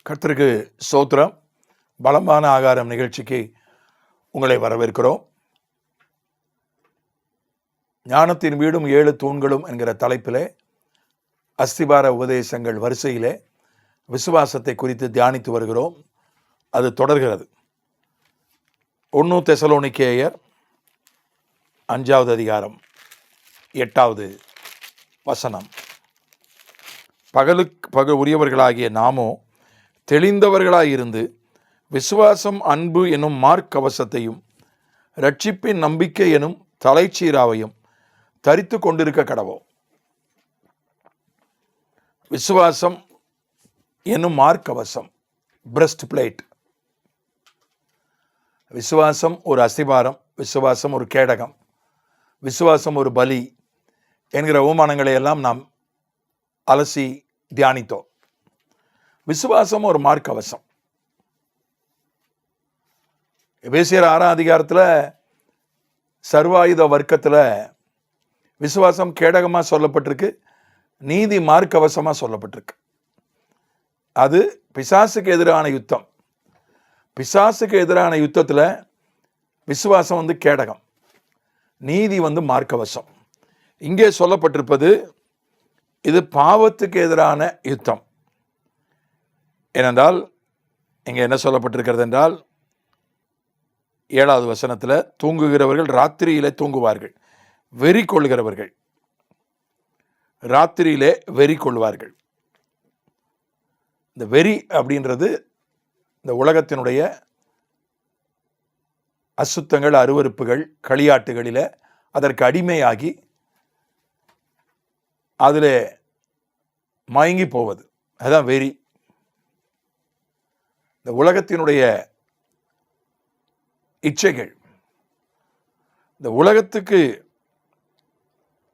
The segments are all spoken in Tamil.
கர்த்தருக்கு ஸ்தோத்திரம். பலமான ஆகாரம் நிகழ்ச்சிக்கு உங்களை வரவேற்கிறோம். ஞானத்தின் வீடும் 7 தூண்களும் என்கிற தலைப்பிலே அஸ்திபார உபதேசங்கள் வரிசையிலே விசுவாசத்தை குறித்து தியானித்து வருகிறோம். அது தொடர்கிறது. 1 தெசலோனிக்கேயர் 5வது அதிகாரம் 8வது வசனம். பகல் உரியவர்களாகிய நாமோ தெளிந்தவர்களாயிருந்து விசுவாசம், அன்பு எனும் மார்க்கவசத்தையும் இரட்சிப்பின் நம்பிக்கை எனும் தலைச்சீராவையும் தரித்து கொண்டிருக்க கடவோம். விசுவாசம் எனும் மார்க்கவசம், பிரஸ்ட் பிளேட். விசுவாசம் ஒரு அஸ்திபாரம், விசுவாசம் ஒரு கேடகம், விசுவாசம் ஒரு பலி என்கிற உவமானங்களை எல்லாம் நாம் அலசி தியானித்தோம். விசுவாசம் ஒரு மார்க்கவசம். எபேசியர் 6ஆம் அதிகாரத்தில் சர்வாயுத வர்க்கத்தில் விசுவாசம் கேடகமாக சொல்லப்பட்டிருக்கு, நீதி மார்க்கவசமாக சொல்லப்பட்டிருக்கு. அது பிசாசுக்கு எதிரான யுத்தம். பிசாசுக்கு எதிரான யுத்தத்தில் விசுவாசம் கேடகம், நீதி மார்க்கவசம். இங்கே சொல்லப்பட்டிருப்பது இது பாவத்துக்கு எதிரான யுத்தம். ஏனென்றால் இங்கே என்ன சொல்லப்பட்டிருக்கிறது என்றால் 7வது வசனத்தில், தூங்குகிறவர்கள் ராத்திரியிலே தூங்குவார்கள், வெறி கொள்கிறவர்கள் ராத்திரியிலே வெறி கொள்வார்கள். இந்த வெறி அப்படின்றது இந்த உலகத்தினுடைய அசுத்தங்கள், அருவருப்புகள், களியாட்டுகளில் அதற்கு அடிமையாகி அதில் மயங்கி போவது, அதுதான் வெறி. இந்த உலகத்தினுடைய இச்சைகள், இந்த உலகத்துக்கு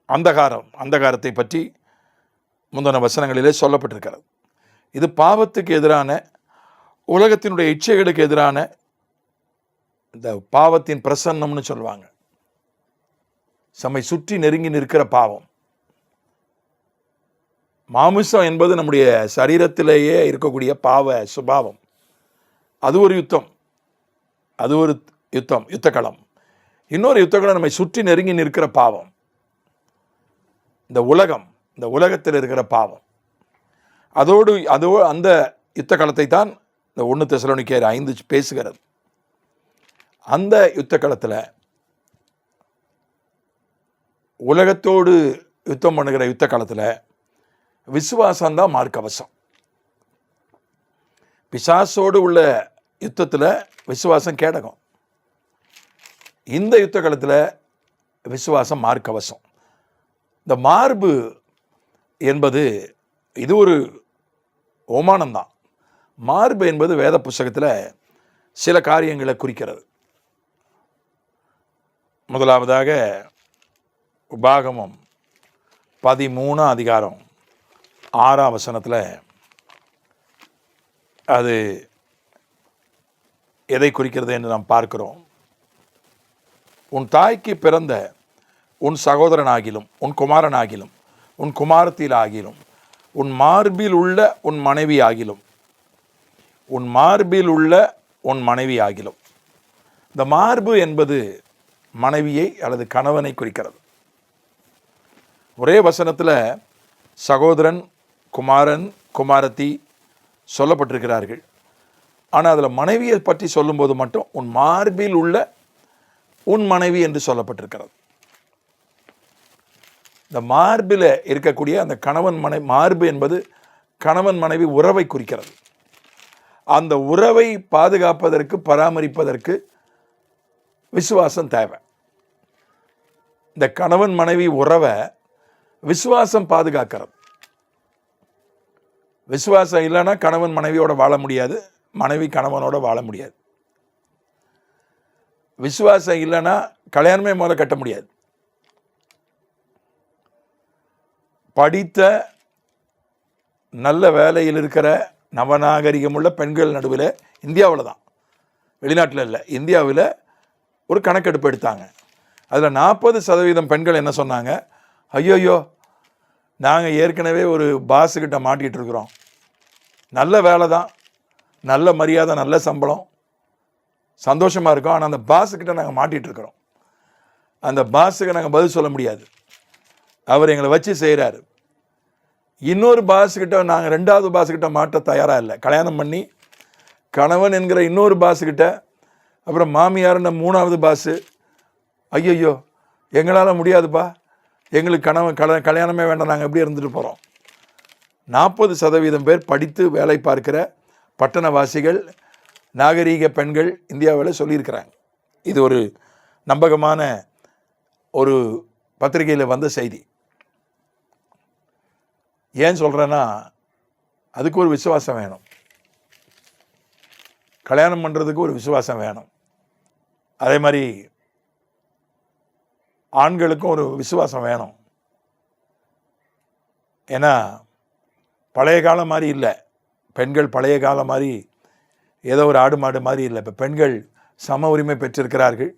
அந்தகாரத்தை பற்றி முந்தின வசனங்களிலே சொல்லப்பட்டிருக்கிறது. இது பாவத்துக்கு எதிரான, உலகத்தினுடைய இச்சைகளுக்கு எதிரான இந்த பாவத்தின் பிரசன்னம்னு சொல்லுவாங்க. நம்மை சுற்றி நெருங்கி நிற்கிற பாவம். மாமிசம் என்பது நம்முடைய சரீரத்திலேயே இருக்கக்கூடிய பாவ சுபாவம். அது ஒரு யுத்தம், அது ஒரு யுத்தம், யுத்தக்களம். இன்னொரு யுத்தக்களம் நம்மை சுற்றி நெருங்கி நிற்கிற பாவம், இந்த உலகம், இந்த உலகத்தில் இருக்கிற பாவம். அதோடு அந்த யுத்தக்களத்தை தான் இந்த 1 தெசலோனிக்கேயர் 5 பேசுகிறது. அந்த யுத்தக்களத்தில் உலகத்தோடு யுத்தம் பண்ணுகிற யுத்தக்களத்தில் விசுவாசம்தான் மார்க்கவசம். பிசாசோடு உள்ள யுத்தத்தில் விசுவாசம் கேடகம். இந்த யுத்த காலத்தில் விசுவாசம் மார்க்கவசம். இந்த மார்பு என்பது இது ஒரு ஓமானம்தான். மார்பு என்பது வேத புஸ்தகத்தில் சில காரியங்களை குறிக்கிறது. முதலாவதாக உபாகமம் 13ஆம் அதிகாரம் 6ஆம் வசனத்தில் அது எதை குறிக்கிறது என்று நாம் பார்க்கிறோம். உன் தாய்க்கு பிறந்த உன் சகோதரனாகிலும், உன் குமாரனாகிலும், உன் குமாரத்தில் ஆகிலும், உன் மார்பில் உள்ள உன் மனைவி ஆகிலும், உன் மார்பில் உள்ள உன் மனைவி ஆகிலும். இந்த மார்பு என்பது மனைவியை அல்லது கணவனை குறிக்கிறது. ஒரே வசனத்தில் சகோதரன், குமாரன், குமாரத்தி சொல்லப்பட்டிருக்கிறார்கள். ஆனால் அதில் மனைவியை பற்றி சொல்லும்போது மட்டும் உன் மார்பில் உள்ள உன் மனைவி என்று சொல்லப்பட்டிருக்கிறது. இந்த மார்பில் இருக்கக்கூடிய அந்த கணவன் மனைவி, மார்பு என்பது கணவன் மனைவி உறவை குறிக்கிறது. அந்த உறவை பாதுகாப்பதற்கு, பராமரிப்பதற்கு விசுவாசம் தேவை. இந்த கணவன் மனைவி உறவை விசுவாசம் பாதுகாக்கிறது. விசுவாசம் இல்லைன்னா கணவன் மனைவியோட வாழ முடியாது, மனைவி கணவனோட வாழ முடியாது. விசுவாசம் இல்லைன்னா கல்யாணமே முதல்ல கட்ட முடியாது. படித்த நல்ல வேலையில் இருக்கிற நவநாகரிகமுள்ள பெண்கள் நடுவில், இந்தியாவில் தான், வெளிநாட்டில் இல்லை, இந்தியாவில் ஒரு கணக்கெடுப்பு எடுத்தாங்க. அதில் 40% பெண்கள் என்ன சொன்னாங்க, ஐயோயோ நாங்கள் ஏற்கனவே ஒரு பாஸுக்கிட்ட மாட்டிகிட்டு இருக்கிறோம், நல்ல வேலை தான், நல்ல மரியாதை, நல்ல சம்பளம், சந்தோஷமாக இருக்கும். ஆனால் அந்த பாஸுக்கிட்ட நாங்கள் மாட்டிகிட்ருக்குறோம். அந்த பாஸுக்கு நாங்கள் பதில் சொல்ல முடியாது. அவர் எங்களை வச்சு செய்கிறாரு. இன்னொரு பாஸுக்கிட்ட நாங்கள் 2வது பாஸுக்கிட்ட மாட்ட தயாராக இல்லை. கல்யாணம் பண்ணி கணவன் என்கிற இன்னொரு பாஸுக்கிட்ட, அப்புறம் மாமியார்ன்ற 3வது பாஸு, ஐயோ எங்களால் முடியாதுப்பா, எங்களுக்கு கல்யாணமே வேண்டாம், நாங்கள் எப்படி இருந்துட்டு போகிறோம். 40% பேர் படித்து வேலை பார்க்கிற பட்டணவாசிகள், நாகரீக பெண்கள் இந்தியாவில் சொல்லியிருக்கிறாங்க. இது ஒரு நம்பகமான ஒரு பத்திரிகையில் வந்த செய்தி. ஏன் சொல்கிறேன்னா, அதுக்கு ஒரு விசுவாசம் வேணும். கல்யாணம் பண்ணுறதுக்கு ஒரு விசுவாசம் வேணும். அதே மாதிரி ஆண்களுக்கும் ஒரு விசுவாசம் வேணும். ஏன்னா பழைய காலம் மாதிரி இல்லை. பெண்கள் பழைய காலம் மாதிரி ஏதோ ஒரு ஆடு மாடு மாதிரி இல்லை. இப்போ பெண்கள் சம உரிமை பெற்றிருக்கிறார்கள்.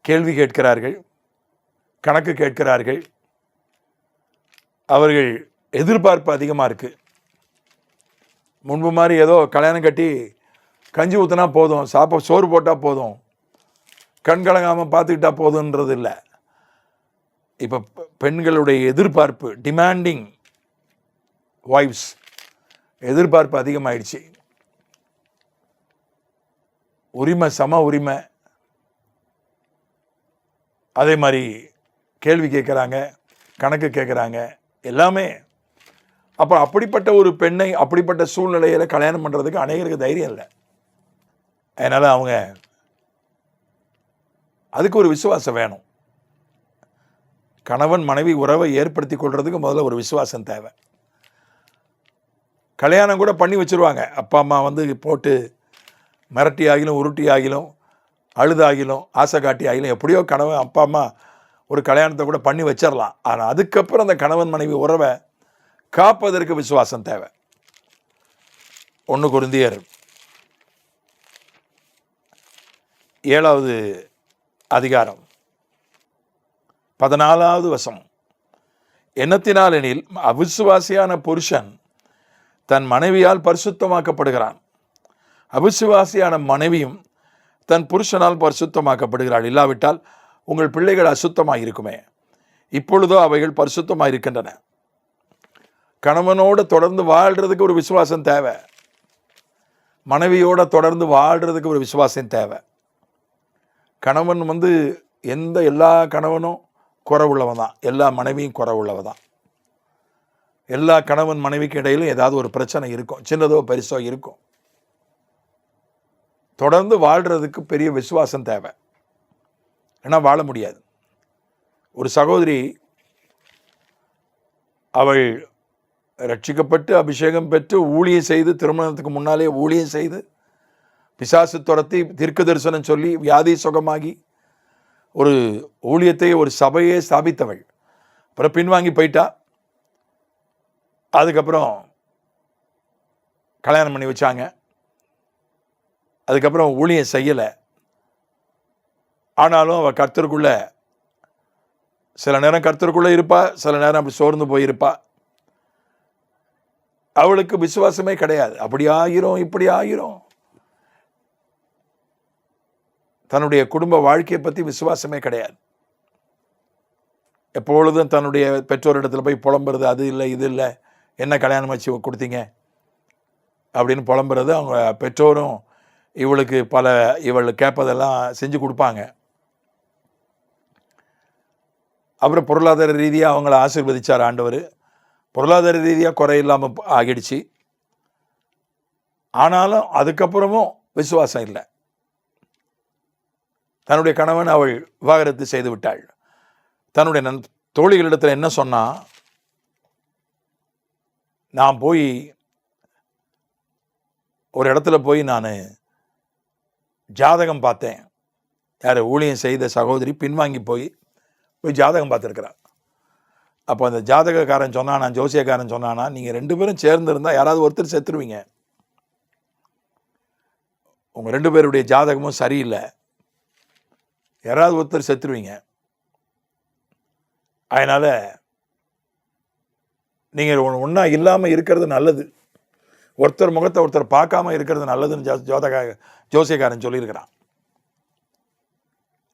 கேள்வி கேட்கிறார்கள், கணக்கு கேட்கிறார்கள். அவர்கள் எதிர்பார்ப்பு அதிகமாக இருக்குது. முன்பு மாதிரி ஏதோ கல்யாணம் கட்டி கஞ்சி ஊற்றினா போதும், சோறு போட்டால் போதும், கண் கலங்காமல் பார்த்துக்கிட்டா போதுன்றது இல்லை. இப்போ பெண்களுடைய எதிர்பார்ப்பு, டிமாண்டிங் வைஃப்ஸ், எதிர்பார்ப்பு அதிகமாகிடுச்சு. உரிமை, சம உரிமை, அதே மாதிரி கேள்வி கேட்குறாங்க, கணக்கு கேட்குறாங்க, எல்லாமே. அப்போ அப்படிப்பட்ட ஒரு பெண்ணை அப்படிப்பட்ட சூழ்நிலையில் கல்யாணம் பண்ணுறதுக்கு அநேகருக்கு தைரியம் இல்லை. அதனால் அவங்க அதுக்கு ஒரு விசுவாசம் வேணும். கணவன் மனைவி உறவை ஏற்படுத்தி கொள்றதுக்கு முதல்ல ஒரு விசுவாசம் தேவை. கல்யாணம் கூட பண்ணி வச்சுருவாங்க. அப்பா அம்மா வந்து போட்டு மிரட்டி ஆகிலும், உருட்டி ஆகிலும், அழுதாகிலும், ஆசை காட்டி ஆகிலும், எப்படியோ கணவன் அப்பா அம்மா ஒரு கல்யாணத்தை கூட பண்ணி வச்சிடலாம். ஆனால் அதுக்கப்புறம் அந்த கணவன் மனைவி உறவை காப்பதற்கு விசுவாசம் தேவை. 1 கொரிந்தியர் 7வது அதிகாரம் 14வது வசனம். எண்ணத்தினால் எனில் அவிசுவாசியான புருஷன் தன் மனைவியால் பரிசுத்தமாக்கப்படுகிறான், அவிசுவாசியான மனைவியும் தன் புருஷனால் பரிசுத்தமாக்கப்படுகிறாள். இல்லாவிட்டால் உங்கள் பிள்ளைகள் அசுத்தமாக இருக்குமே, இப்பொழுதோ அவைகள் பரிசுத்தமாக இருக்கின்றன. கணவனோடு தொடர்ந்து வாழ்கிறதுக்கு ஒரு விசுவாசம் தேவை. மனைவியோடு தொடர்ந்து வாழ்கிறதுக்கு ஒரு விசுவாசம் தேவை. கணவன் வந்து எல்லா கணவனும் குறைவுள்ளவன் தான், எல்லா மனைவியும் குறைவுள்ளவ தான். எல்லா கணவன் மனைவிக்கு இடையிலும் ஏதாவது ஒரு பிரச்சனை இருக்கும், சின்னதோ பெருசோ இருக்கும். தொடர்ந்து வாழ்கிறதுக்கு பெரிய விசுவாசம் தேவை, ஏன்னா வாழ முடியாது. ஒரு சகோதரி, அவள் ரட்சிக்கப்பட்டு அபிஷேகம் பெற்று ஊழியம் செய்து, திருமணத்துக்கு முன்னாலே ஊழியம் செய்து, பிசாசு துரத்தி தீர்க்க தரிசனம் சொல்லி வியாதி சுகமாகி ஒரு ஊழியத்தை, ஒரு சபையே ஸ்தாபித்தவள். அப்புறம் பின்வாங்கி போயிட்டா. அதுக்கப்புறம் கல்யாணம் பண்ணி வச்சாங்க. அதுக்கப்புறம் ஊழியம் செய்யலை. ஆனாலும் அவள் கர்த்தருக்குள்ள சில நேரம் கர்த்தருக்குள்ளே இருப்பா, சில நேரம் அப்படி சோர்ந்து போயிருப்பா. அவளுக்கு விசுவாசமே கிடையாது. அப்படி ஆகிரும், இப்படி ஆகிரும். தன்னுடைய குடும்ப வாழ்க்கையை பற்றி விசுவாசமே கிடையாது. எப்பொழுதும் தன்னுடைய பெற்றோரிடத்தில் போய் புலம்புறது, அது இல்லை இது இல்லை, என்ன கல்யாணம் வச்சு கொடுத்தீங்க அப்படின்னு புலம்புறது. அவங்க பெற்றோரும் இவளுக்கு இவள் கேட்பதெல்லாம் செஞ்சு கொடுப்பாங்க. அப்புறம் பொருளாதார ரீதியாக அவங்கள ஆசீர்வதிச்சார் ஆண்டவர். பொருளாதார ரீதியாக குறையில்லாமல் ஆகிடுச்சு. ஆனாலும் அதுக்கப்புறமும் விசுவாசம் இல்லை. தன்னுடைய கணவன் அவள் விவாகரத்து செய்து விட்டாள். தன்னுடைய தோழிகளிடத்தில் என்ன சொன்னா, நான் போய் ஒரு இடத்துல போய் நான் ஜாதகம் பார்த்தேன். யார்? ஊழியம் செய்த சகோதரி பின்வாங்கி போய் ஜாதகம் பார்த்துருக்கிறார். அப்போ அந்த ஜாதகக்காரன் சொன்னானா, ஜோசியக்காரன் சொன்னானா, நீங்கள் 2 பேரும் சேர்ந்து இருந்தால் யாராவது ஒருத்தர் செத்துருவீங்க, உங்கள் 2 பேருடைய ஜாதகமும் சரியில்லை, யாராவது ஒருத்தர் செத்துருவீங்க, அதனால் நீங்கள் ஒன்றா இல்லாமல் இருக்கிறது நல்லது, ஒருத்தர் முகத்தை ஒருத்தர் பார்க்காம இருக்கிறது நல்லதுன்னு ஜோசியக்காரன் சொல்லியிருக்கிறான்.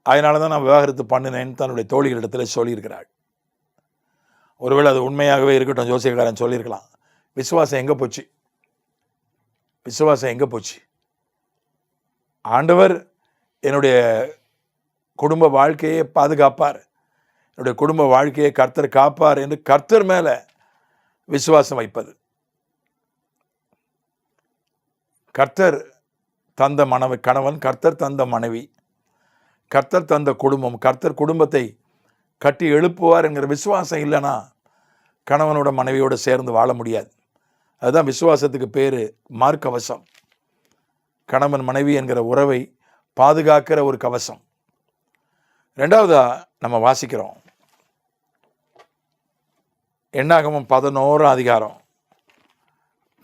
அதனால தான் நான் விவாகரத்து பண்ணினேன்னு தன்னுடைய தோழிகளிடத்தில் சொல்லியிருக்கிறாள். ஒருவேளை அது உண்மையாகவே இருக்கட்டும், ஜோசியக்காரன் சொல்லியிருக்கலாம். விசுவாசம் எங்கே போச்சு? விசுவாசம் எங்கே போச்சு? ஆண்டவர் என்னுடைய குடும்ப வாழ்க்கையை பாதுகாப்பார், என்னுடைய குடும்ப வாழ்க்கையை கர்த்தர் காப்பார் என்று கர்த்தர் மேலே விசுவாசம் வைப்பது. கர்த்தர் தந்த கணவன், கர்த்தர் தந்த மனைவி, கர்த்தர் தந்த குடும்பம், கர்த்தர் குடும்பத்தை கட்டி எழுப்புவார் என்கிற விசுவாசம் இல்லைன்னா கணவனோட மனைவியோடு சேர்ந்து வாழ முடியாது. அதுதான் விசுவாசத்துக்கு பேர் மார்க்கவசம். கணவன் மனைவி என்கிற உறவை பாதுகாக்கிற ஒரு கவசம். ரெண்டாவதா நம்ம வாசிக்கிறோம் என்னாகமம் 11 அதிகாரம்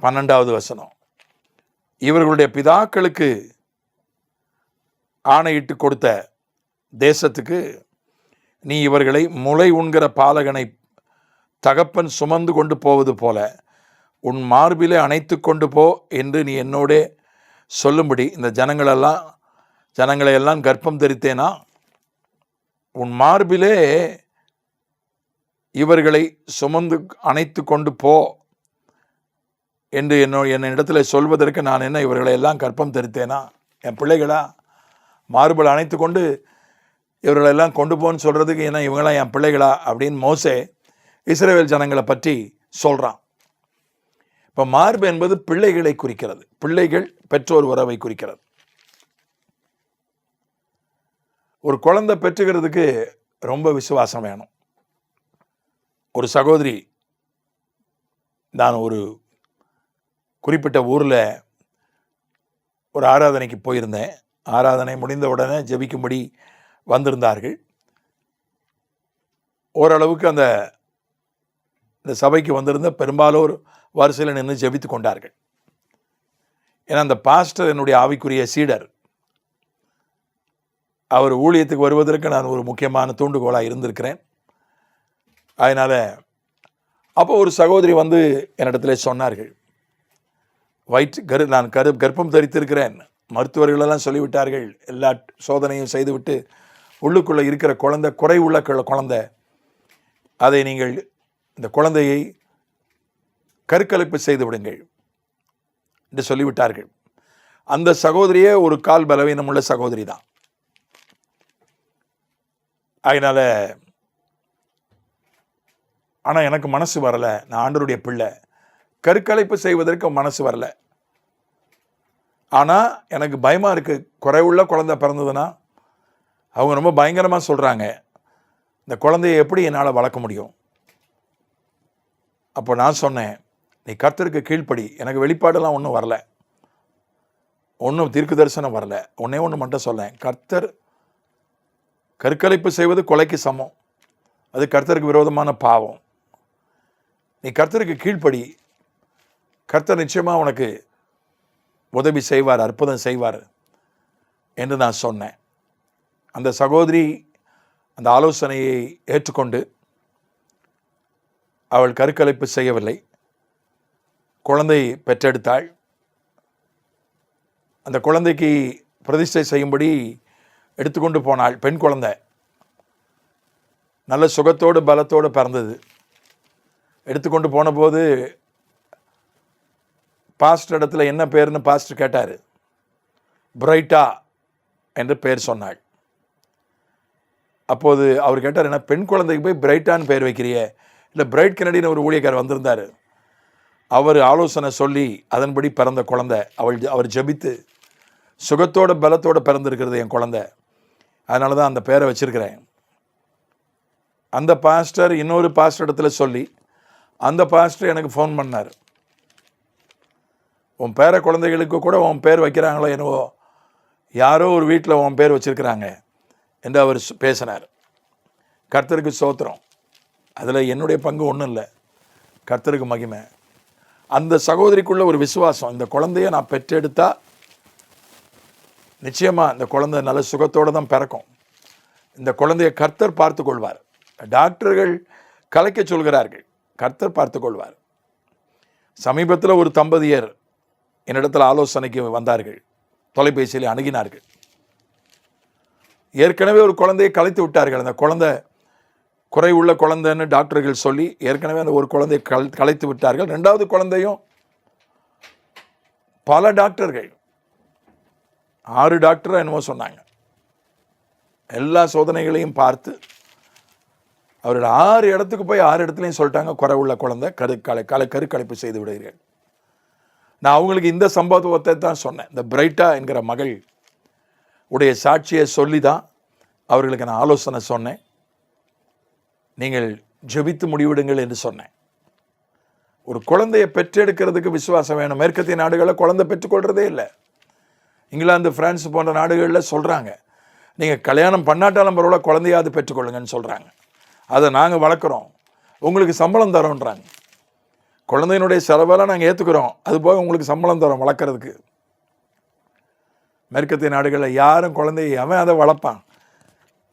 12வது வசனம். இவர்களுடைய பிதாக்களுக்கு ஆணையிட்டு கொடுத்த தேசத்துக்கு நீ இவர்களை முளை உண்கிற பாலகனை தகப்பன் சுமந்து கொண்டு போவது போல உன் மார்பிலே அணைத்து கொண்டு போ என்று நீ என்னோட சொல்லும்படி இந்த ஜனங்களையெல்லாம் கர்ப்பம் தரித்தேனா? உன் மார்பிலே இவர்களை சுமந்து அணைத்து கொண்டு போ என்று என்னிடத்தில் சொல்வதற்கு நான் என்ன இவர்களை எல்லாம் கர்ப்பம் தரித்தேனா? என் பிள்ளைகளா? மார்பில் அணைத்து கொண்டு இவர்களெல்லாம் கொண்டு போன்னு சொல்கிறதுக்கு என்ன இவங்களாம் என் பிள்ளைகளா அப்படின்னு மோசே இஸ்ரவேல் ஜனங்களை பற்றி சொல்கிறான். இப்போ மார்பு என்பது பிள்ளைகளை குறிக்கிறது. பிள்ளைகள் பெற்றோர் உறவை குறிக்கிறது. ஒரு குழந்தை பெற்றுக்கிறதுக்கு ரொம்ப விசுவாசம் வேணும். ஒரு சகோதரி, நான் ஒரு குறிப்பிட்ட ஊரில் ஒரு ஆராதனைக்கு போயிருந்தேன். ஆராதனை முடிந்த உடனே ஜெபிக்கும்படி வந்திருந்தார்கள். ஓரளவுக்கு அந்த சபைக்கு வந்திருந்த பெரும்பாலோர் வரிசையில் நின்று ஜெபித்து கொண்டார்கள். ஏன்னா அந்த பாஸ்டர் என்னுடைய ஆவிக்குரிய சீடர். அவர் ஊழியத்துக்கு வருவதற்கு நான் ஒரு முக்கியமான தூண்டுகோலாக இருந்திருக்கிறேன். அதனால் அப்போ ஒரு சகோதரி வந்து என்னிடத்துல சொன்னார்கள், நான் கர்ப்பம் தரித்திருக்கிறேன், மருத்துவர்களெல்லாம் சொல்லிவிட்டார்கள், எல்லா சோதனையும் செய்துவிட்டு உள்ளுக்குள்ளே இருக்கிற குழந்தை குறைவுள்ள குழந்தை, அதை நீங்கள் இந்த குழந்தையை கருக்கலைப்பு செய்து விடுங்கள் என்று சொல்லிவிட்டார்கள். அந்த சகோதரியே ஒரு கால் பலவீனம் உள்ள சகோதரி தான். அதனால் ஆனால் எனக்கு மனசு வரலை. நான் ஆண்டவருடைய பிள்ளை, கருக்கலைப்பு செய்வதற்கு மனசு வரலை. ஆனால் எனக்கு பயமாக இருக்குது. குறைவுள்ள குழந்தை பிறந்ததுன்னா அவங்க ரொம்ப பயங்கரமாக சொல்கிறாங்க, இந்த குழந்தைய எப்படி என்னால் வளர்க்க முடியும்? அப்போ நான் சொன்னேன், நீ கர்த்தருக்கு கீழ்ப்படி. எனக்கு வெளிப்பாடெல்லாம் ஒன்றும் வரல, ஒன்றும் தீர்க்க தரிசனம் வரல. ஒன்று மட்டும் சொன்னேன், கர்த்தர் கருக்கலைப்பு செய்வது கொலைக்கு சமம், அது கர்த்தருக்கு விரோதமான பாவம். நீ கர்த்தருக்கு கீழ்ப்படி, கர்த்தர் நிச்சயமாக உனக்கு உதவி செய்வார், அற்புதம் செய்வார் என்று நான் சொன்னேன். அந்த சகோதரி அந்த ஆலோசனையை ஏற்றுக்கொண்டு அவள் கருக்கலைப்பு செய்யவில்லை, குழந்தை பெற்றெடுத்தாள். அந்த குழந்தைக்கு பிரதிஷ்டை செய்யும்படி எடுத்துக்கொண்டு போனாள். பெண் குழந்தை நல்ல சுகத்தோடு பலத்தோடு பிறந்தது. எடுத்துக்கொண்டு போன போது பாஸ்டர் இடத்துல என்ன பேர்னு பாஸ்டர் கேட்டார். பிரைட்டா என்று பேர் சொன்னாள். அப்போது அவர் கேட்டார், என்ன பெண் குழந்தைக்கு போய் பிரைட்டான்னு பேர் வைக்கிறியே? இல்லை, பிரைட் கெனடின்னு ஒரு ஊழியக்காரர் வந்திருந்தார், அவர் ஆலோசனை சொல்லி அதன்படி பிறந்த குழந்தை. அவர் ஜெபித்து சுகத்தோட பலத்தோடு பிறந்திருக்கிறது என் குழந்தை, அதனால தான் அந்த பேரை வச்சிருக்கிறேன். அந்த பாஸ்டர் இன்னொரு பாஸ்டர் இடத்துல சொல்லி அந்த பாஸ்டர் எனக்கு ஃபோன் பண்ணார், உன் பேர குழந்தைகளுக்கு கூட உன் பேர் வைக்கிறாங்களோ என்னவோ, யாரோ ஒரு வீட்டில் உன் பேர் வச்சிருக்கிறாங்க என்று அவர் பேசினார். கர்த்தருக்கு ஸ்தோத்திரம். அதில் என்னுடைய பங்கு ஒன்றும் இல்லை, கர்த்தருக்கு மகிமை. அந்த சகோதரிக்குள்ள ஒரு விசுவாசம், இந்த குழந்தைய நான் பெற்றெடுத்தா நிச்சயமாக இந்த குழந்தை நல்ல சுகத்தோடு தான் பிறக்கும், இந்த குழந்தைய கர்த்தர் பார்த்து கொள்வார். டாக்டர்கள் கலைக்க சொல்கிறார்கள், கர்த்தர் பார்த்து கொள்வார். சமீபத்தில் ஒரு தம்பதியர் என்னிடத்தில் ஆலோசனைக்கு வந்தார்கள், தொலைபேசியில் அணுகினார்கள். ஏற்கனவே ஒரு குழந்தையை கலைத்து விட்டார்கள். அந்த குழந்தை குறை உள்ள குழந்தைன்னு டாக்டர்கள் சொல்லி ஏற்கனவே அந்த ஒரு குழந்தையை கலைத்து விட்டார்கள். 2வது குழந்தையும் பல டாக்டர்கள், 6 டாக்டர் என்னமோ சொன்னாங்க, எல்லா சோதனைகளையும் பார்த்து அவர்கள் 6 இடத்துக்கு போய் 6 இடத்துலையும் சொல்லிட்டாங்க, குறை உள்ள குழந்தை, கருக்கலைப்பு செய்து விடுகிறீர்கள். நான் அவங்களுக்கு இந்த சம்பவத்தை தான் சொன்னேன். இந்த பிரைட்டா என்கிற மகள் உடைய சாட்சியை சொல்லி தான் அவர்களுக்கு நான் ஆலோசனை சொன்னேன். நீங்கள் ஜெபித்து முடிவிடுங்கள் என்று சொன்னேன். ஒரு குழந்தையை பெற்றெடுக்கிறதுக்கு விசுவாசம் வேணும். மேற்கத்திய நாடுகளில் குழந்தை பெற்றுக்கொள்றதே இல்லை. இங்கிலாந்து, பிரான்ஸ் போன்ற நாடுகளில் சொல்கிறாங்க, நீங்கள் கல்யாணம் பண்ணாட்டாலும் பரவாயில்ல, குழந்தையாவது பெற்றுக்கொள்ளுங்கன்னு சொல்கிறாங்க. அதை நாங்கள் வளர்க்குறோம், உங்களுக்கு சம்பளம் தரோன்றாங்க. குழந்தையினுடைய செலவெல்லாம் நாங்கள் ஏற்றுக்கிறோம், அதுபோக உங்களுக்கு சம்பளம் தரோம் வளர்க்குறதுக்கு. மேற்கத்திய நாடுகளில் யாரும் குழந்தையை அவன் அதை வளர்ப்பான்,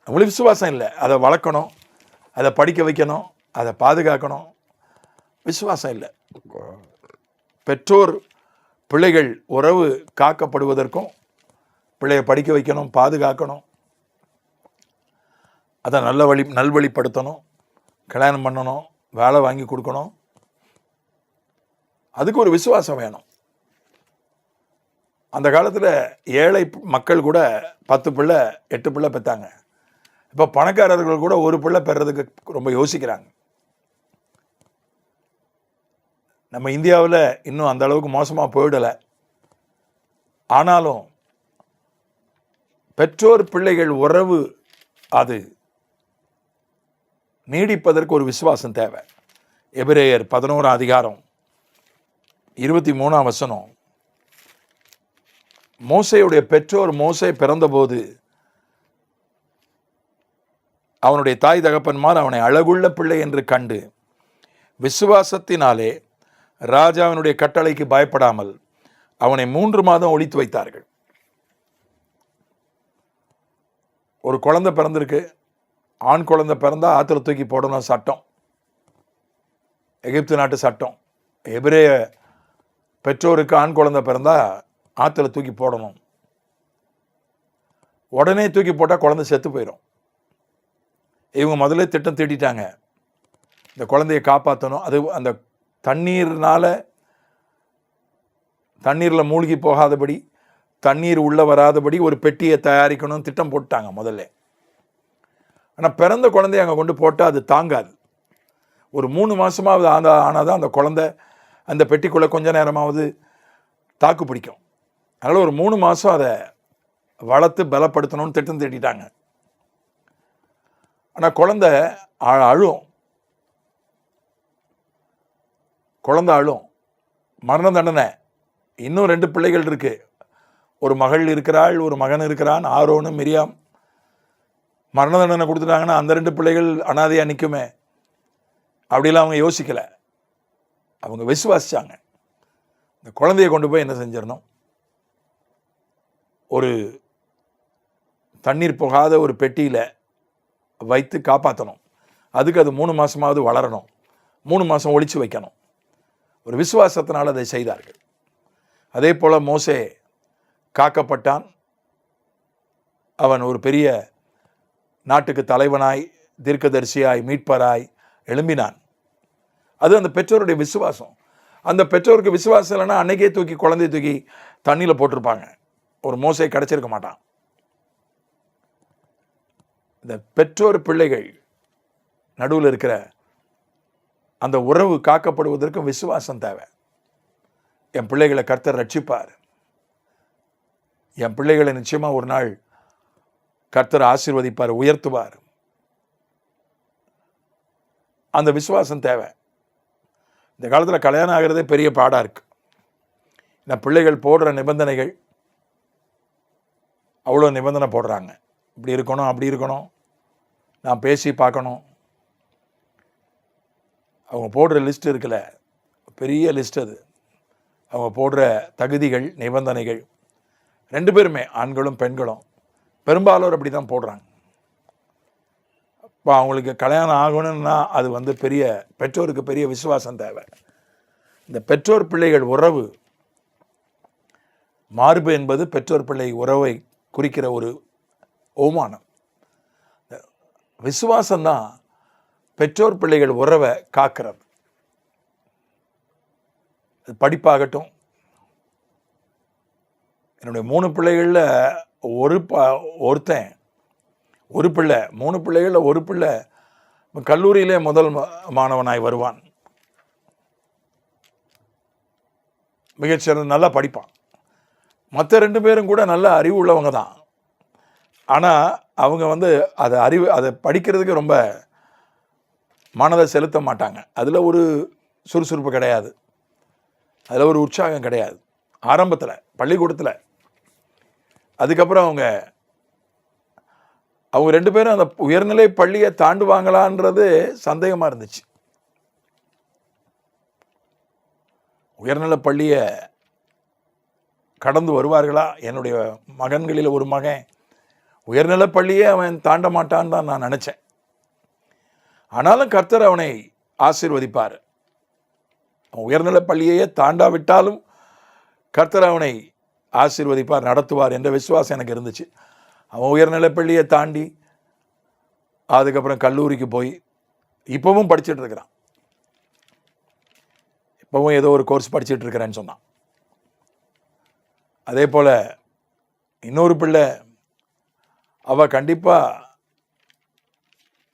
அவங்களுக்கு விசுவாசம் இல்லை. அதை வளர்க்கணும், அதை படிக்க வைக்கணும், அதை பாதுகாக்கணும், விசுவாசம் இல்லை. பெற்றோர் பிள்ளைகள் உறவு காக்கப்படுவதற்கும் பிள்ளையை படிக்க வைக்கணும், பாதுகாக்கணும், அதை நல்வழிப்படுத்தணும், கல்யாணம் பண்ணணும், வேலை வாங்கி கொடுக்கணும், அதுக்கு ஒரு விசுவாசம் வேணும். அந்த காலத்தில் ஏழை மக்கள் கூட 10 பிள்ளை 8 பிள்ளை பெற்றாங்க. இப்போ பணக்காரர்கள் கூட ஒரு பிள்ளை பெறதுக்கு ரொம்ப யோசிக்கிறாங்க. நம்ம இந்தியாவில் இன்னும் அந்த அளவுக்கு மோசமாக போயிடலை. ஆனாலும் பெற்றோர் பிள்ளைகள் உறவு அது நீடிப்பதற்கு ஒரு விசுவாசம் தேவை. எபிரேயர் 11 அதிகாரம் 23 வசனம், மோசேயுடைய பெற்றோர் மோசே பிறந்தபோது அவனுடைய தாய் தகப்பன்மார் அவனை அழகுள்ள பிள்ளை என்று கண்டு விசுவாசத்தினாலே ராஜாவினுடைய கட்டளைக்கு பயப்படாமல் அவனை 3 மாதம் ஒளித்து வைத்தார்கள். ஒரு குழந்தை பிறந்திருக்கு, ஆண் குழந்தை பிறந்தா ஆற்றுல தூக்கி போடணும் சட்டம், எகிப்து நாட்டு சட்டம். எபிரேய பெற்றோருக்கு ஆண் குழந்தை பிறந்தா ஆற்றுல தூக்கி போடணும். உடனே தூக்கி போட்டால் குழந்தை செத்து போயிடும். இவங்க முதல்ல திட்டம் தீட்டிட்டாங்க, இந்த குழந்தையை காப்பாற்றணும். அது அந்த தண்ணீரில் மூழ்கி போகாதபடி, தண்ணீர் உள்ளே வராதபடி ஒரு பெட்டியை தயாரிக்கணும்னு திட்டம் போட்டாங்க முதல்ல. ஆனால் பிறந்த குழந்தைய அங்கே கொண்டு போட்டால் அது தாங்காது. ஒரு 3 மாதமாவது ஆனால் தான் அந்த குழந்தை அந்த பெட்டிக்குள்ளே கொஞ்ச நேரமாவது தாக்கு பிடிக்கும். அதனால் ஒரு 3 மாதம் அதை வளர்த்து பலப்படுத்தணும்னு திட்டம் தீட்டிட்டாங்க. ஆனால் குழந்தை அழும், மரண தண்டனை. இன்னும் 2 பிள்ளைகள் இருக்கு, ஒரு மகள் இருக்கிறாள், ஒரு மகன் இருக்கிறான், ஆரோனு மிரியாம். மரண தண்டனை கொடுத்துட்டாங்கன்னா அந்த 2 பிள்ளைகள் அனாதையாக நிற்குமே, அப்படிலாம் அவங்க யோசிக்கலை. அவங்க விசுவாசிச்சாங்க, இந்த குழந்தையை கொண்டு போய் என்ன செஞ்சிடணும், ஒரு தண்ணீர் போகாத ஒரு பெட்டியில் வைத்து காப்பாற்றணும். அதுக்கு அது 3 மாதமாவது வளரணும், 3 மாதம் ஒளிச்சு வைக்கணும். ஒரு விசுவாசத்தினால் அதை செய்தார்கள். அதே போல் மோசே காக்கப்பட்டான். அவன் ஒரு பெரிய நாட்டுக்கு தலைவனாய், தீர்க்கதரிசியாய், மீட்பராய் எழும்பினான். அது அந்த பெற்றோருடைய விசுவாசம். அந்த பெற்றோருக்கு விசுவாசம் இல்லைன்னா அன்னைக்கே குழந்தைய தூக்கி தண்ணியில் போட்டிருப்பாங்க, ஒரு மோசே கிடைச்சிருக்க மாட்டான். இந்த பெற்றோர் பிள்ளைகள் நடுவில் இருக்கிற அந்த உறவு காக்கப்படுவதற்கு விசுவாசம் தேவை. என் பிள்ளைகளை கர்த்தர் ரட்சிப்பார், என் பிள்ளைகளை நிச்சயமாக ஒரு நாள் கர்த்தர் ஆசீர்வதிப்பார், உயர்த்துவார். அந்த விசுவாசம் தேவை. இந்த காலத்தில் கல்யாணம் ஆகிறதே பெரிய பாடாக இருக்கு. இந்த பிள்ளைகள் போடுற நிபந்தனைகள், அவ்வளோ நிபந்தனை போடுறாங்க. இப்படி இருக்கணும், அப்படி இருக்கணும், நான் பேசி பார்க்கணும். அவங்க போடுற லிஸ்ட் இருக்குல்ல, பெரிய லிஸ்ட் அது. அவங்க போடுற தகுதிகள், நிபந்தனைகள், 2 பேருமே, ஆண்களும் பெண்களும், பெரும்பாலோர் அப்படி தான் போடுறாங்க. இப்போ அவங்களுக்கு கல்யாணம் ஆகணும்னா அது பெரிய பெற்றோருக்கு பெரிய விசுவாசம் தேவை. இந்த பெற்றோர் பிள்ளைகள் உறவு மார்பு என்பது பெற்றோர் பிள்ளை உறவை குறிக்கிற ஒரு ஓமானம். விசுவாசம்தான் பெற்றோர் பிள்ளைகள் உறவை காக்கிறது. படிப்பாகட்டும், என்னுடைய 3 பிள்ளைகளில் ஒருத்தன் ஒரு பிள்ளை, 3 பிள்ளைகளில் ஒரு பிள்ளை கல்லூரியிலே முதல் மாணவனாய் வருவான். மிகச்சிறந்த நல்லா படிப்பான். மற்ற 2 பேரும் கூட நல்ல அறிவு உள்ளவங்க தான். ஆனால் அவங்க அதை படிக்கிறதுக்கு ரொம்ப மனதை செலுத்த மாட்டாங்க. அதில் ஒரு சுறுசுறுப்பு கிடையாது, அதில் ஒரு உற்சாகம் கிடையாது ஆரம்பத்தில் பள்ளிக்கூடத்தில். அதுக்கப்புறம் அவங்க 2 பேரும் அந்த உயர்நிலை பள்ளியை தாண்டுவாங்களான்றது சந்தேகமாக இருந்துச்சு. உயர்நிலை பள்ளியை கடந்து வருவார்களா? என்னுடைய மகன்களில் ஒரு மகன் உயர்நிலை பள்ளியே அவன் தாண்ட மாட்டான்னு தான் நான் நினச்சேன். ஆனாலும் கர்த்தர் அவனை ஆசீர்வதிப்பார். அவன் உயர்நிலை பள்ளியையே தாண்டாவிட்டாலும் கர்த்தர் அவனை ஆசீர்வதிப்பார், நடத்துவார் என்ற விசுவாசம் எனக்கு இருந்துச்சு. அவன் உயர்நிலை பள்ளியை தாண்டி அதுக்கப்புறம் கல்லூரிக்கு போய் இப்போவும் படிச்சுட்டு இருக்கிறான். இப்போவும் ஏதோ ஒரு கோர்ஸ் படிச்சுட்டு இருக்கிறேன்னு சொன்னான். அதே போல் இன்னொரு பிள்ளை, அவள் கண்டிப்பாக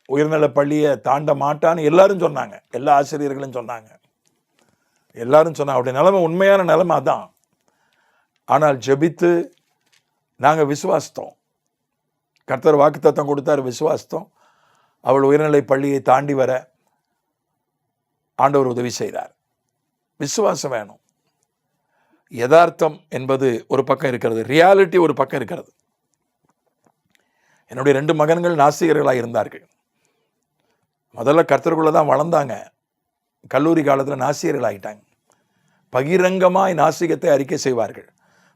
உயர்நிலை பள்ளியை தாண்ட மாட்டான்னு எல்லாரும் சொன்னாங்க, எல்லா ஆசிரியர்களும் சொன்னாங்க, எல்லாரும் சொன்னாங்க. அவருடைய நிலைமை உண்மையான நிலைமை அதான். ஆனால் ஜெபித்து நாங்கள் விசுவாசித்தோம். கர்த்தர் வாக்குத்தத்தம் கொடுத்தார், விசுவாசித்தோம். அவள் உயர்நிலை பள்ளியை தாண்டி வர ஆண்டவர் உதவி செய்தார். விசுவாசம் வேணும். யதார்த்தம் என்பது ஒரு பக்கம் இருக்கிறது, ரியாலிட்டி ஒரு பக்கம் இருக்கிறது. என்னுடைய 2 மகன்கள் நாஸ்திகர்களாக இருந்தார்கள். முதல்ல கர்த்தருக்குள்ளே தான் வளர்ந்தாங்க. கல்லூரி காலத்தில் நாஸ்திகர்கள் ஆகிட்டாங்க. பகிரங்கமாய் நாஸ்திகத்தை அறிக்கை செய்வார்கள்,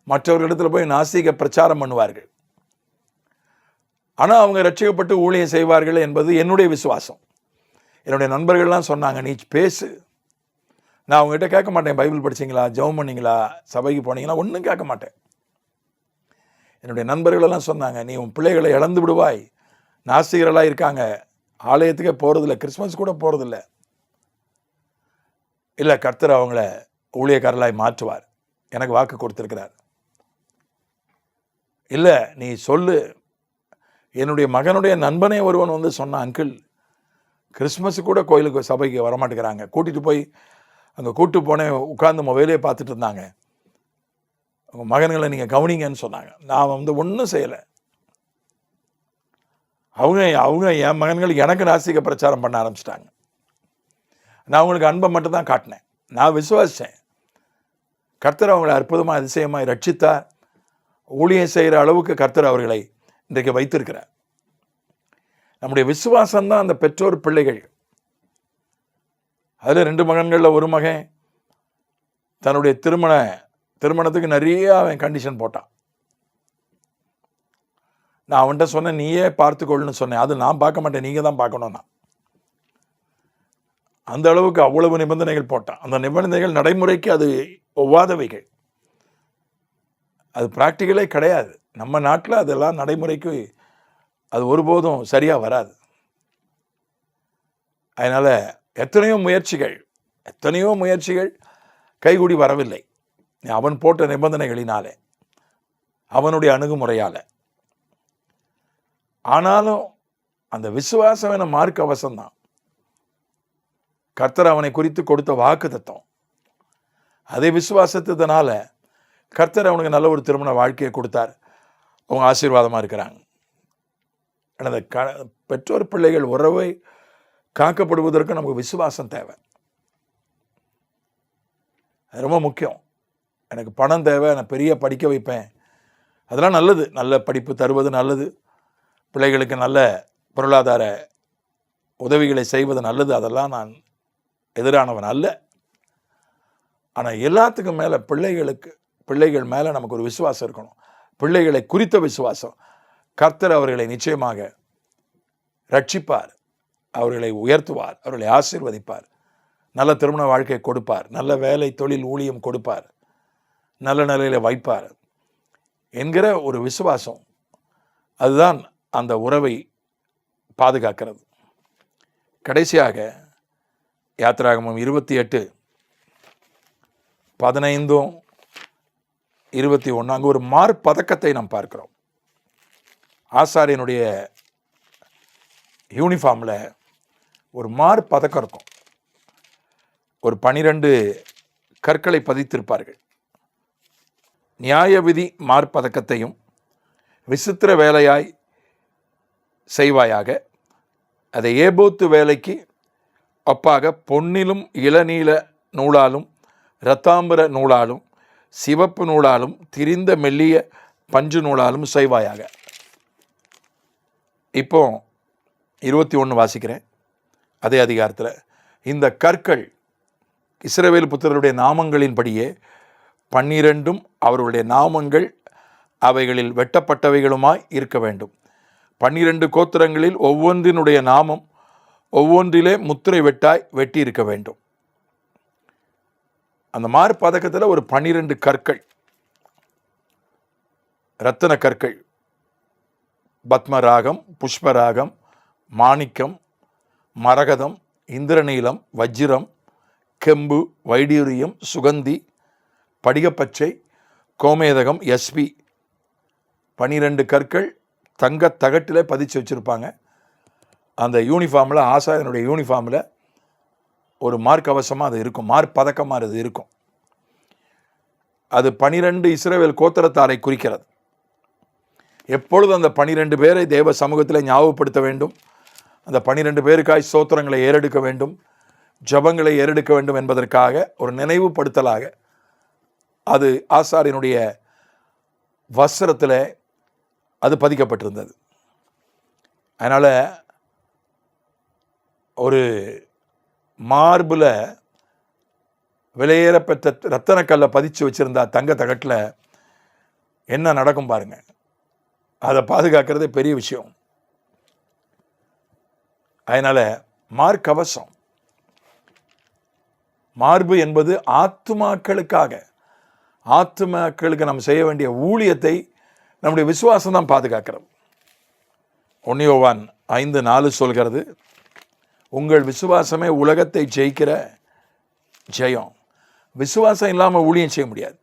மற்றவர்களிடத்தில் போய் நாஸ்திக பிரச்சாரம் பண்ணுவார்கள். ஆனால் அவங்க ரட்சிக்கப்பட்டு ஊழியம் செய்வார்கள் என்பது என்னுடைய விசுவாசம். என்னுடைய நண்பர்கள்லாம் சொன்னாங்க, நீ பேசு. நான் அவங்ககிட்ட கேட்க மாட்டேன், பைபிள் படிச்சிங்களா, ஜெபம் பண்ணிங்களா, சபைக்கு போனீங்களா, ஒன்றும் கேட்க மாட்டேன். என்னுடைய நண்பர்களெல்லாம் சொன்னாங்க, நீ உன் பிள்ளைகளை இழந்து விடுவாய், நாஸ்திகர்களாக இருக்காங்க, ஆலயத்துக்கே போகிறதில்ல, கிறிஸ்மஸ் கூட போகிறதில்ல. இல்லை, கர்த்தர் அவங்கள ஊழியக்காரர்களாய் மாற்றுவார், எனக்கு வாக்கு கொடுத்துருக்கிறார். இல்லை, நீ சொல்லு. என்னுடைய மகனுடைய நண்பனே ஒருவன் சொன்னான், அங்கிள் கிறிஸ்மஸு கூட கோயிலுக்கு சபைக்கு வரமாட்டேங்கிறாங்க, கூட்டிகிட்டு போய் அங்கே கூப்பிட்டு போனேன், உட்காந்து மொபைலே பார்த்துட்டு இருந்தாங்க, உங்கள் மகன்களை நீங்கள் கவனிங்கன்னு சொன்னாங்க. நான் ஒன்றும் செய்யலை. அவங்க என் மகன்கள் எனக்கு நாஸ்திக பிரச்சாரம் பண்ண ஆரம்பிச்சிட்டாங்க. நான் அவங்களுக்கு அன்பை மட்டும்தான் காட்டினேன். நான் விசுவாசித்தேன். கர்த்தர் அவங்களை அற்புதமாக அதிசயமாய் ரட்சித்தார். ஊழியம் செய்கிற அளவுக்கு கர்த்தர் அவர்களை இன்றைக்கு வைத்திருக்கிறார். நம்முடைய விசுவாசம்தான் அந்த பெற்றோர் பிள்ளைகள். அதில் 2 மகன்களில் ஒரு மகன் தன்னுடைய திருமணத்துக்கு நிறைய அவன் கண்டிஷன் போட்டான். நான் அவன்கிட்ட சொன்னேன், நீயே பார்த்துக்கொள்ளுன்னு சொன்னேன். அது நான் பார்க்க மாட்டேன், நீங்கள் தான் பார்க்கணும்னா. அந்த அளவுக்கு அவ்வளவு நிபந்தனைகள் போட்டான். அந்த நிபந்தனைகள் நடைமுறைக்கு அது ஒவ்வாதவைகள், அது ப்ராக்டிக்கலே கிடையாது. நம்ம நாட்டில் அதெல்லாம் நடைமுறைக்கு அது ஒருபோதும் சரியாக வராது. அதனால் எத்தனையோ முயற்சிகள் கைகூடி வரவில்லை. அவன் போட்ட நிபந்தனைகளினாலே, அவனுடைய அணுகுமுறையால். ஆனாலும் அந்த விசுவாசம் என மார்க் அவசம்தான். கர்த்தர் அவனை குறித்து கொடுத்த வாக்கு தத்துவம், அதை விசுவாசத்தினால கர்த்தர் அவனுக்கு நல்ல ஒரு திருமண வாழ்க்கையை கொடுத்தார். அவங்க ஆசீர்வாதமாக இருக்கிறாங்க. எனது பெற்றோர் பிள்ளைகள் உறவை காக்கப்படுவதற்கு நமக்கு விசுவாசம் தேவை. அது ரொம்ப முக்கியம். எனக்கு பணம் தேவை, நான் பெரிய படிக்க வைப்பேன், அதெல்லாம் நல்லது, நல்ல படிப்பு தருவது நல்லது, பிள்ளைகளுக்கு நல்ல பொருளாதார உதவிகளை செய்வது நல்லது, அதெல்லாம் நான் எதிரானவன் அல்ல. ஆனால் எல்லாத்துக்கும் மேலே பிள்ளைகள் மேலே நமக்கு ஒரு விசுவாசம் இருக்கணும். பிள்ளைகளை குறித்த விசுவாசம். கர்த்தர் அவர்களை நிச்சயமாக ரட்சிப்பார், அவர்களை உயர்த்துவார், அவர்களை ஆசீர்வதிப்பார், நல்ல திருமண வாழ்க்கை கொடுப்பார், நல்ல வேலை தொழில் ஊழியம் கொடுப்பார், நல்ல நிலையில் வைப்பார். என்கிற ஒரு விசுவாசம், அதுதான் அந்த உறவை பாதுகாக்கிறது. கடைசியாக யாத்திராகமம் 28:15-21 அங்கே ஒரு மார்பதக்கத்தை நாம் பார்க்கிறோம். ஆசாரியனுடைய யூனிஃபார்மில் ஒரு மார்பதக்கம் இருக்கும். ஒரு 12 கற்களை பதித்திருப்பார்கள். நியாய விதி மார்பதக்கத்தையும் விசித்திர வேலையாய் செய்வாயாக. அதை ஏபோத்து வேலைக்கு ஒப்பாக பொன்னிலும் இளநீல நூலாலும் இரத்தாம்பர நூலாலும் சிவப்பு நூலாலும் திரிந்த மெல்லிய பஞ்சு நூலாலும் செய்வாயாக. இப்போ 21 வாசிக்கிறேன் அதே அதிகாரத்தில். இந்த கற்கள் இஸ்ரவேல் புத்திரருடைய நாமங்களின்படியே 12 அவர்களுடைய நாமங்கள் அவைகளில் வெட்டப்பட்டவைகளுமாய் இருக்க வேண்டும். 12 கோத்திரங்களில் ஒவ்வொன்றினுடைய நாமம் ஒவ்வொன்றிலே முத்திரை வெட்டி இருக்க வேண்டும். அந்த மார்பதக்கத்தில் ஒரு 12 கற்கள், இரத்தன கற்கள், பத்மராகம், புஷ்பராகம், மாணிக்கம், மரகதம், இந்திரநீலம், வஜ்ரம், கெம்பு, வைடூரியம், சுகந்தி, படிகப்பச்சை, கோமேதகம், எஸ்பி 12 கற்கள் தங்க தகட்டில் பதிச்சு வச்சுருப்பாங்க. அந்த யூனிஃபார்மில், ஆசாரியனுடைய யூனிஃபார்மில் ஒரு மார்க்கவசமாக அது இருக்கும், மார்பதக்கமாக அது இருக்கும். அது 12 இஸ்ரவேல் கோத்திரத்தாரை குறிக்கிறது. எப்பொழுது அந்த 12 பேரை தேவ சமூகத்தில் ஞாபகப்படுத்த வேண்டும், அந்த 12 பேருக்காய் ஸ்தோத்திரங்களை ஏறெடுக்க வேண்டும், ஜபங்களை ஏறெடுக்க வேண்டும் என்பதற்காக ஒரு நினைவுபடுத்தலாக அது ஆசாரியனுடைய வஸ்திரத்தில் அது பதிக்கப்பட்டிருந்தது. அதனால் ஒரு மார்பில் விலையேறப்பெற்ற ரத்தனக்கல்லை பதிச்சு வச்சுருந்தா தங்க தகட்டில் என்ன நடக்கும் பாருங்கள். அதை பாதுகாக்கிறதே பெரிய விஷயம். அதனால் மார்க்கவசம், மார்பு என்பது ஆத்துமாக்களுக்கு நம்ம செய்ய வேண்டிய ஊழியத்தை நம்முடைய விசுவாசம் தான் பாதுகாக்கிறது. 1 யோவான் 5:4 சொல்கிறது, உங்கள் விசுவாசமே உலகத்தை ஜெயிக்கிற ஜெயம். விசுவாசம் இல்லாமல் ஊழியம் செய்ய முடியாது.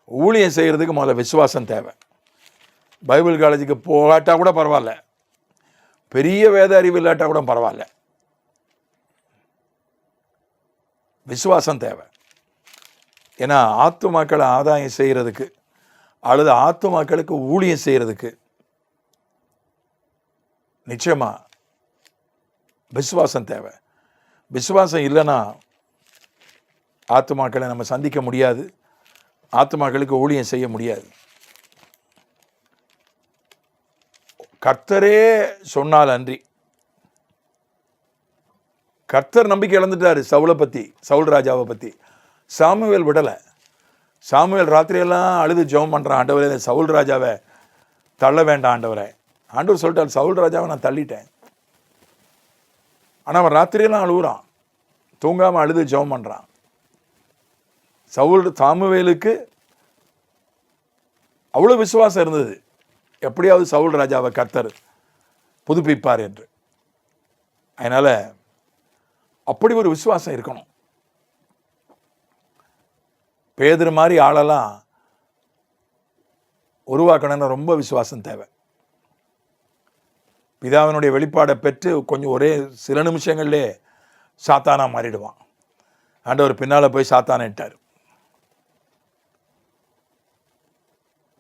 ஊழியம் செய்கிறதுக்கு முதல்ல விசுவாசம் தேவை. பைபிள் காலேஜுக்கு போகாட்டா கூட பரவாயில்ல, பெரிய வேத அறிவு இல்லாட்டா கூட பரவாயில்ல, விசுவாசம் தேவை. ஏன்னா ஆத்துமாக்களை ஆதாயம் செய்கிறதுக்கு அல்லது ஆத்துமாக்களுக்கு ஊழியம் செய்கிறதுக்கு நிச்சயமா விசுவாசம் தேவை. விசுவாசம் இல்லைன்னா ஆத்துமாக்களை நம்ம சந்திக்க முடியாது, ஆத்துமாக்களுக்கு ஊழியம் செய்ய முடியாது. கர்த்தரே சொன்னால் அன்றி, கர்த்தர் நம்பிக்கை இழந்துட்டாரு சவுல் ராஜாவை பற்றி. சாமுவேல் விடலை. சாமுவேல் ராத்திரியெல்லாம் அழுது ஜெபம் பண்ணுறான், ஆண்டவரே சவுல் ராஜாவை தள்ள வேண்டாம் ஆண்டவரே. ஆண்டவர் சொல்லிட்டார், சவுல் ராஜாவை நான் தள்ளிட்டேன். ஆனால் அவன் ராத்திரியெல்லாம் அழுகுறான், தூங்காமல் அழுது ஜெபம் பண்ணுறான். சாமுவேலுக்கு அவ்வளோ விசுவாசம் இருந்தது, எப்படியாவது சவுல் ராஜாவை கர்த்தர் புதுப்பிப்பார் என்று. அதனால் அப்படி ஒரு விசுவாசம் இருக்கணும். பேதுரு மாதிரி ஆளெல்லாம் உருவாக்கணும்னு ரொம்ப விசுவாசம் தேவை. பிதாவினுடைய வெளிப்பாடை பெற்று கொஞ்சம் ஒரே சில நிமிஷங்கள்லே சாத்தானா மாறிடுவான். ஆண்டவர் பின்னால் போய் சாத்தானிட்டார்.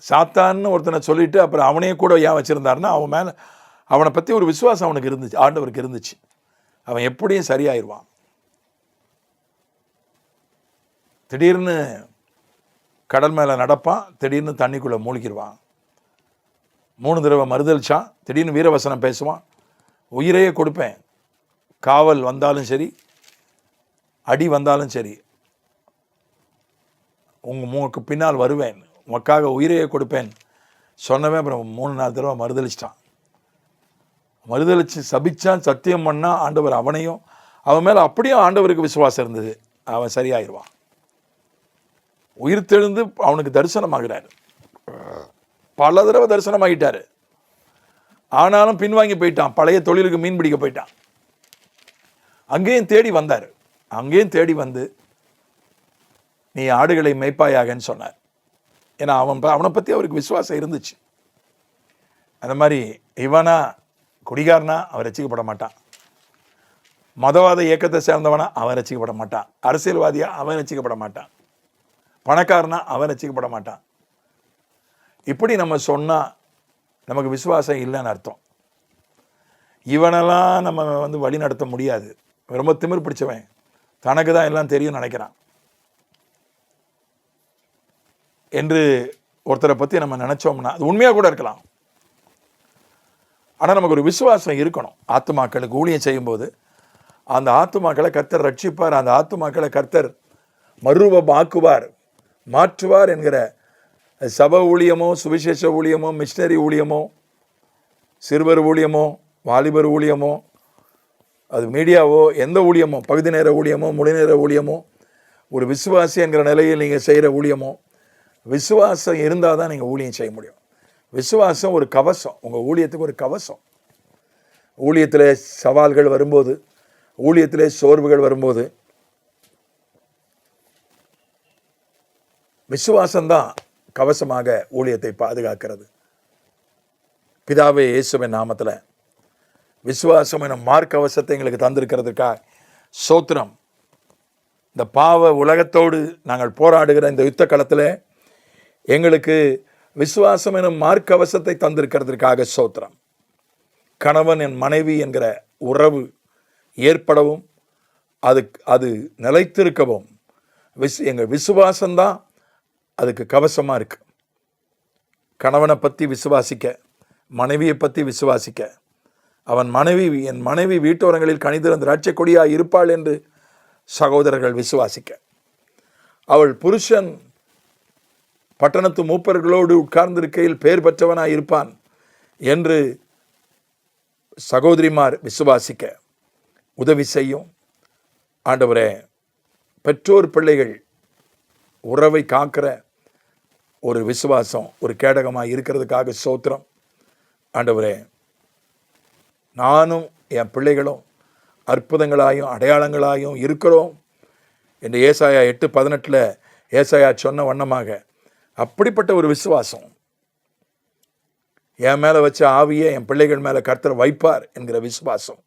சாத்தான்னு ஒருத்தனை சொல்லிட்டு அப்புறம் அவனையே கூட ஏன் வச்சுருந்தாருன்னா அவனை பற்றி ஒரு விசுவாசம் அவனுக்கு இருந்துச்சு, ஆண்டவருக்கு இருந்துச்சு. அவன் எப்படியும் சரியாயிருவான். திடீர்னு கடல் மேலே நடப்பான், திடீர்னு தண்ணிக்குள்ளே மூழ்கிடுவான். 3 தடவை மறுதளிச்சான், திடீர்னு வீரவசனம் பேசுவான். உயிரையே கொடுப்பேன், காவல் வந்தாலும் சரி, அடி வந்தாலும் சரி, உங்களுக்கு பின்னால் வருவேன், உமக்காக உயிரையே கொடுப்பேன் சொன்னவே அப்புறம் 3-4 தடவை மறுதளிச்சிட்டான். மறுதளிச்சு சபிச்சான், சத்தியம் பண்ணால் ஆண்டவர் அவனையும், அவன் மேலே அப்படியே ஆண்டவருக்கு விசுவாசம் இருந்தது, அவன் சரியாயிடுவான். உயிர் தெழுந்து அவனுக்கு தரிசனமாகிறார். பல தடவை தரிசனமாகிட்டாரு. ஆனாலும் பின்வாங்கி போயிட்டான். பழைய தொழிலுக்கு மீன் பிடிக்க போயிட்டான். அங்கேயும் தேடி வந்தார். அங்கேயும் தேடி வந்து நீ ஆடுகளை மேய்ப்பாயாகன்னு சொன்னார். ஏன்னா அவனை பற்றி அவருக்கு விசுவாசம் இருந்துச்சு. அந்த மாதிரி இவனா குடிகாரனா அவன் ரசிக்கப்பட மாட்டான். மதவாத இயக்கத்தை சேர்ந்தவனா அவன் ரசிக்கப்பட மாட்டான். அரசியல்வாதியா அவன் ரசிக்கப்பட மாட்டான். பணக்காரனா அவன் ரசிக்கப்பட மாட்டான். இப்படி நம்ம சொன்னால் நமக்கு விசுவாசம் இல்லைன்னு அர்த்தம். இவனெல்லாம் நம்ம வழி நடத்த முடியாது. ரொம்ப திமிர் பிடிச்சவன், தனக்கு தான் எல்லாம் தெரியும் நினைக்கிறான் என்று ஒருத்தரை பற்றி நம்ம நினச்சோம்னா அது உண்மையாக கூட இருக்கலாம். ஆனால் நமக்கு ஒரு விசுவாசம் இருக்கணும். ஆத்துமாக்களுக்கு ஊழியம் செய்யும்போது அந்த ஆத்துமாக்களை கர்த்தர் ரட்சிப்பார், அந்த ஆத்துமாக்களை கர்த்தர் மறுரூபமாக்குவார், மாற்றுவார் என்கிற சபை ஊழியமோ, சுவிசேஷ ஊழியமோ, மிஷினரி ஊழியமோ, சிறுவர் ஊழியமோ, வாலிபர் ஊழியமோ, அது மீடியாவோ, எந்த ஊழியமோ, பகுதி நேர ஊழியமோ, முழு நேர ஊழியமோ, ஒரு விசுவாசி என்கிற நிலையில் நீங்கள் செய்கிற ஊழியமோ, விசுவாசம் இருந்தால் தான் நீங்கள் ஊழியம் செய்ய முடியும். விசுவாசம் ஒரு கவசம், உங்கள் ஊழியத்துக்கு ஒரு கவசம். ஊழியத்தில் சவால்கள் வரும்போது, ஊழியத்திலே சோர்வுகள் வரும்போது விசுவாசம்தான் கவசமாக ஊழியத்தை பாதுகாக்கிறது. பிதாவே, இயேசுவின் நாமத்தில் விசுவாசம் எனும் மார்க்கவசத்தை எங்களுக்கு தந்திருக்கிறதுக்காக ஸ்தோத்திரம். இந்த பாவ உலகத்தோடு நாங்கள் போராடுகிற இந்த யுத்த களத்தில் எங்களுக்கு விசுவாசம் எனும் மார்க்கவசத்தை தந்திருக்கிறதுக்காக ஸ்தோத்திரம். கணவன் என் மனைவி என்கிற உறவு ஏற்படவும் அது நிலைத்திருக்கவும் எங்கள் விசுவாசம்தான் அதுக்கு கவசமாக இருக்கு. கணவனை பற்றி விசுவாசிக்க, மனைவியை பற்றி விசுவாசிக்க, என் மனைவி வீட்டோரங்களில் கனிதிறந்த திராட்சை கொடியாக இருப்பாள் என்று சகோதரர்கள் விசுவாசிக்க, அவள் புருஷன் பட்டணத்து மூப்பர்களோடு உட்கார்ந்திருக்கையில் பெயர் பெற்றவனாய் இருப்பான் என்று சகோதரிமார் விசுவாசிக்க உதவி செய்யும். ஆண்டவரே, பெற்றோர் பிள்ளைகள் உறவை காக்கிற ஒரு விசுவாசம் ஒரு கேடகமாக இருக்கிறதுக்காக ஸ்தோத்திரம். ஆண்டவரே, நானும் என் பிள்ளைகளும் அற்புதங்களாயும் அடையாளங்களாயும் இருக்கிறோம் என்று ஏசாயா 8:18 ஏசாயா சொன்ன வண்ணமாக அப்படிப்பட்ட ஒரு விசுவாசம் என் மேலே வச்ச ஆவியை என் பிள்ளைகள் மேலே கர்த்தர் வைப்பார் என்கிற விசுவாசம்,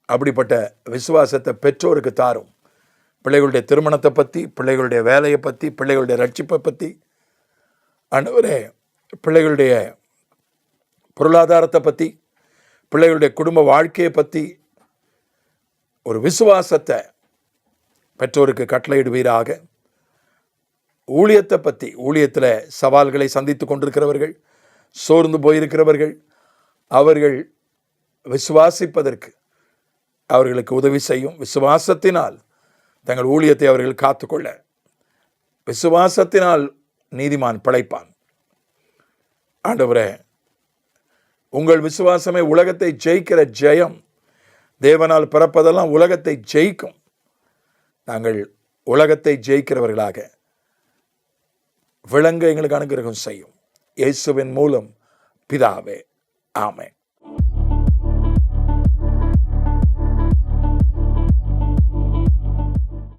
அப்படிப்பட்ட விசுவாசத்தை பெற்றோருக்கு தாரும். பிள்ளைகளுடைய திருமணத்தை பற்றி, பிள்ளைகளுடைய வேலையை பற்றி, பிள்ளைகளுடைய ரட்சிப்பை பற்றி, ஆண்டவரே, பிள்ளைகளுடைய பொருளாதாரத்தை பற்றி, பிள்ளைகளுடைய குடும்ப வாழ்க்கையை பற்றி ஒரு விசுவாசத்தை பெற்றோருக்கு கட்டளையிடுவீராக. ஊழியத்தை பற்றி, ஊழியத்தில் சவால்களை சந்தித்து கொண்டிருக்கிறவர்கள், சோர்ந்து போயிருக்கிறவர்கள், அவர்கள் விசுவாசிப்பதற்கு அவர்களுக்கு உதவி செய்யும். விசுவாசத்தினால் தங்கள் ஊழியத்தை அவர்கள் காத்துக்கொள்ள, விசுவாசத்தினால் நீதிமான் பிழைப்பான். ஆண்டவரே, உங்கள் விசுவாசமே உலகத்தை ஜெயிக்கிற ஜெயம். தேவனால் பிறப்பதெல்லாம் உலகத்தை ஜெயிக்கும். நாங்கள் உலகத்தை ஜெயிக்கிறவர்களாக விளங்க எங்களுக்கு அனுகிரகம் செய்யும். இயேசுவின் மூலம் பிதாவே, ஆமென்.